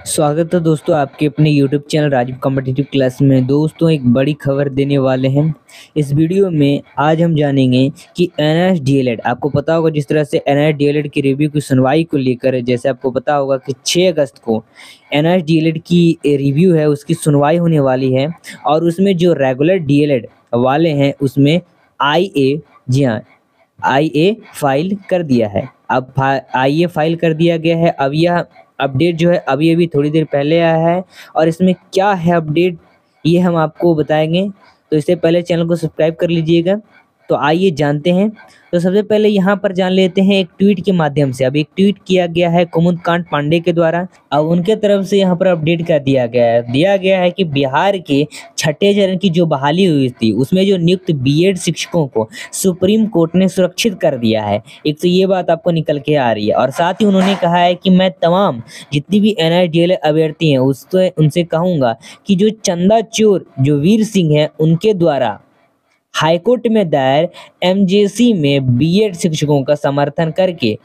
स्वागत है दोस्तों आपके अपने YouTube channel Rajiv competitive class में। दोस्तों एक बड़ी खबर देने वाले हैं। इस वीडियो में आज हम जानेंगे कि एनआईएस डीएलएड, आपको पता होगा जिस तरह से एनआईएस डीएलएड की रिव्यू की सुनवाई को लेकर, जैसे आपको पता होगा कि 6 अगस्त को एनआईएस डीएलएड की रिव्यू है, उसकी सुनवाई होने वाली है। और उसमें जो रेगुलर डीएलएड वाले हैं उसमें आईए, जी हाँ, आईए फाइल कर दिया है। अब आईए फाइल कर दिया गया है। अब यह अपडेट जो है अभी अभी थोड़ी देर पहले आया है और इसमें क्या है अपडेट ये हम आपको बताएंगे। तो इससे पहले चैनल को सब्सक्राइब कर लीजिएगा। तो आइए जानते हैं। तो सबसे पहले यहाँ पर जान लेते हैं एक ट्वीट के माध्यम से। अब एक ट्वीट किया गया है कुमुदकांत पांडे के द्वारा। अब उनके तरफ से यहाँ पर अपडेट कर दिया गया है कि बिहार के छठे चरण की जो बहाली हुई थी उसमें जो नियुक्त बीएड शिक्षकों को सुप्रीम कोर्ट ने सुरक्षित कर दिया है। एक तो ये बात आपको निकल के आ रही है और साथ ही उन्होंने कहा है कि मैं तमाम जितनी भी एनआईएस डीएलएड अभ्यर्थी हैं उनसे कहूँगा कि जो चंदा चोर जो वीर सिंह है उनके द्वारा हाईकोर्ट में दायर एमजेसी में बीएड शिक्षकों का समर्थन करके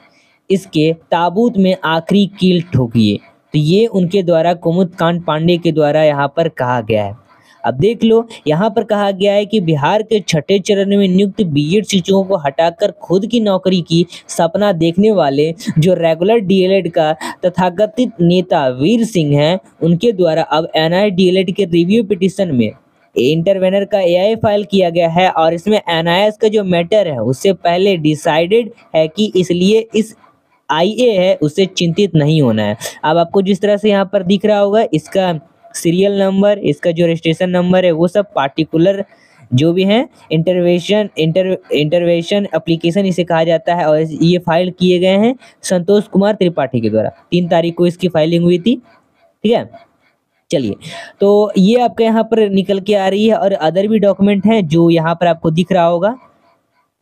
इसके ताबूत में आखिरी कील ठोकिए। तो ये उनके द्वारा कुमुदकांत पांडे के द्वारा यहाँ पर कहा गया है। अब देख लो, यहाँ पर कहा गया है कि बिहार के छठे चरण में नियुक्त बीएड शिक्षकों को हटाकर खुद की नौकरी की सपना देखने वाले जो रेगुलर डीएलएड का तथाकथित नेता वीर सिंह हैं उनके द्वारा अब एनआईएस डीएलएड के रिव्यू पिटीशन में इंटरवेनर का एआई फाइल किया गया है। और इसमें एनआईएस का जो मैटर है उससे पहले डिसाइडेड है कि इसलिए इस आईए है उससे चिंतित नहीं होना है। अब आपको जिस तरह से यहाँ पर दिख रहा होगा इसका सीरियल नंबर, इसका जो रजिस्ट्रेशन नंबर है वो सब पार्टिकुलर जो भी हैं इंटरवेंशन एप्लीकेशन इसे कहा जाता है। और ये फाइल किए गए हैं संतोष कुमार त्रिपाठी के द्वारा। 3 तारीख को इसकी फाइलिंग हुई थी। ठीक है, चलिए, तो ये आपके यहाँ पर निकल के आ रही है और अदर भी डॉक्यूमेंट हैं जो यहाँ पर आपको दिख रहा होगा।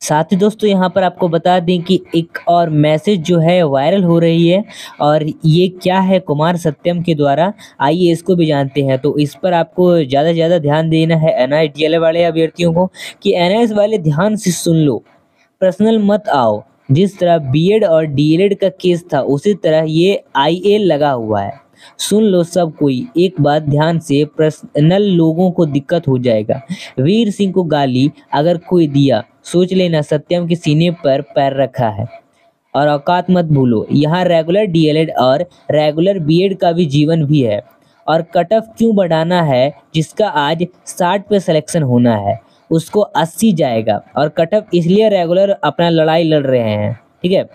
साथ ही दोस्तों यहाँ पर आपको बता दें कि एक और मैसेज जो है वायरल हो रही है और ये क्या है कुमार सत्यम के द्वारा, आइए इसको भी जानते हैं। तो इस पर आपको ज़्यादा से ज़्यादा ध्यान देना है एनआईएस डीएलएड वाले अभ्यर्थियों को कि एनआईएस वाले ध्यान से सुन लो, पर्सनल मत आओ। जिस तरह बीएड और डीएलएड का केस था उसी तरह ये आईए लगा हुआ है। सुन लो सब कोई, एक बात ध्यान से, पर्सनल लोगों को दिक्कत हो जाएगा। वीर सिंह को गाली अगर कोई दिया सोच लेना सत्यम के सीने पर पैर रखा है। और औकात मत भूलो, यहाँ रेगुलर डीएलएड और रेगुलर बीएड का भी जीवन भी है। और कट ऑफ क्यों बढ़ाना है, जिसका आज 60 पे सिलेक्शन होना है उसको 80 जाएगा। और कट ऑफ इसलिए रेगुलर अपना लड़ाई लड़ रहे हैं। ठीक है,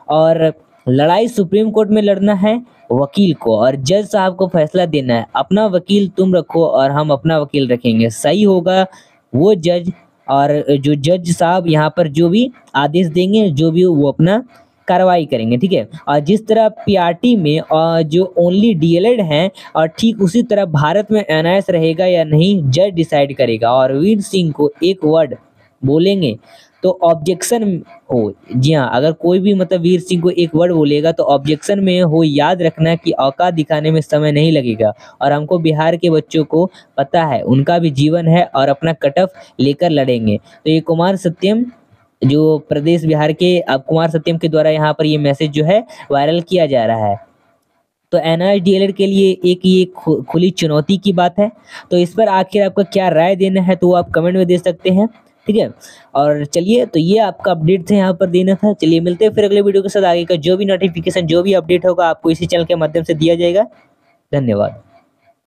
और लड़ाई सुप्रीम कोर्ट में लड़ना है वकील को और जज साहब को फैसला देना है। अपना वकील तुम रखो और हम अपना वकील रखेंगे, सही होगा वो जज। और जो जज साहब यहाँ पर जो भी आदेश देंगे जो भी वो अपना कार्रवाई करेंगे। ठीक है, और जिस तरह पीआरटी में जो ओनली डीएलएड हैं और ठीक उसी तरह भारत में एनआईएस रहेगा या नहीं जज डिसाइड करेगा। और वीर सिंह को एक वर्ड बोलेंगे तो ऑब्जेक्शन हो, जी हाँ, अगर कोई भी मतलब वीर सिंह को एक वर्ड बोलेगा तो ऑब्जेक्शन में हो। याद रखना कि औकात दिखाने में समय नहीं लगेगा। और हमको बिहार के बच्चों को पता है उनका भी जीवन है और अपना कट ऑफ लेकर लड़ेंगे। तो ये कुमार सत्यम जो प्रदेश बिहार के, अब कुमार सत्यम के द्वारा यहाँ पर ये मैसेज जो है वायरल किया जा रहा है। तो एनआईएस डीएलएड के लिए एक ये खुली चुनौती की बात है। तो इस पर आखिर आपका क्या राय देना है तो आप कमेंट में दे सकते हैं। ठीक है, और चलिए, तो ये आपका अपडेट था यहाँ पर देना था। चलिए मिलते हैं फिर अगले वीडियो के साथ। आगे का जो भी नोटिफिकेशन जो भी अपडेट होगा आपको इसी चैनल के माध्यम से दिया जाएगा। धन्यवाद।